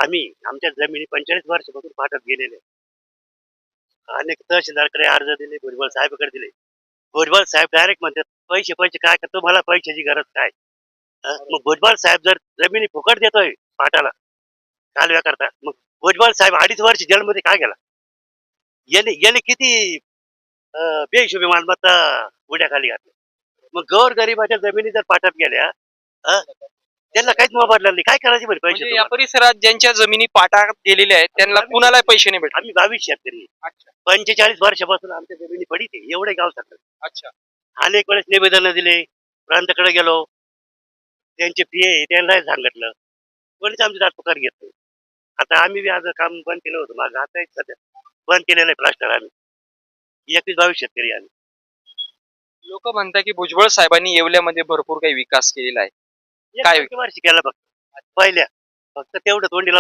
आम्ही आमच्या जमिनी 45 वर्षापासून पाठत गेलेले. अनेक तहसीलदारकडे अर्ज दिले, भुजबळ साहेबाकडे दिले. भुजबळ साहेब डायरेक्ट म्हणतात, पैसे पैसे काय का तुम्हाला पैशाची गरज काय? मग भुजबळ साहेब जर जमिनी फुकट देतोय पाटाला कालव्या करता, मग भुजबळ साहेब 2.5 वर्ष जेलमध्ये का गेला? याने याने किती बेहिशोबी मालमत्ता उड्याखाली घातल्या. मग गोरगरिबाच्या जमिनी जर पाटात गेल्या, त्यांना काहीच मोबदला नाही. काय करायचे बरं पैसे म्हणजे या तुम्हाला? परिसरात ज्यांच्या जमिनी पाटात गेलेल्या आहेत त्यांना कुणाला पैसे नाही भेटले. आम्ही 22 शेतकरी आहे. अच्छा 45 वर्षापासून आमच्या जमिनी पडीत आहे. एवढे गाव सगळं. अच्छा अनेक वेळेस निवेदन दिले, प्रांताकडे गेलो, त्यांचे पीए त्यांना सांगितलं, कोणीच आमची दाखपुकार घेत नाही. आता आम्ही बी आज काम बंद केलं होतं माझं, आता एक सध्या बंद केलेलं आहे प्लास्टर आम्ही. 21-22 शेतकरी आहे आम्ही. लोक म्हणतात की भुजबळ साहेबांनी येवल्यामध्ये भरपूर काही विकास केलेला आहे. काय? वर्षी केला फक्त पहिल्या, फक्त तेवढं तोंडी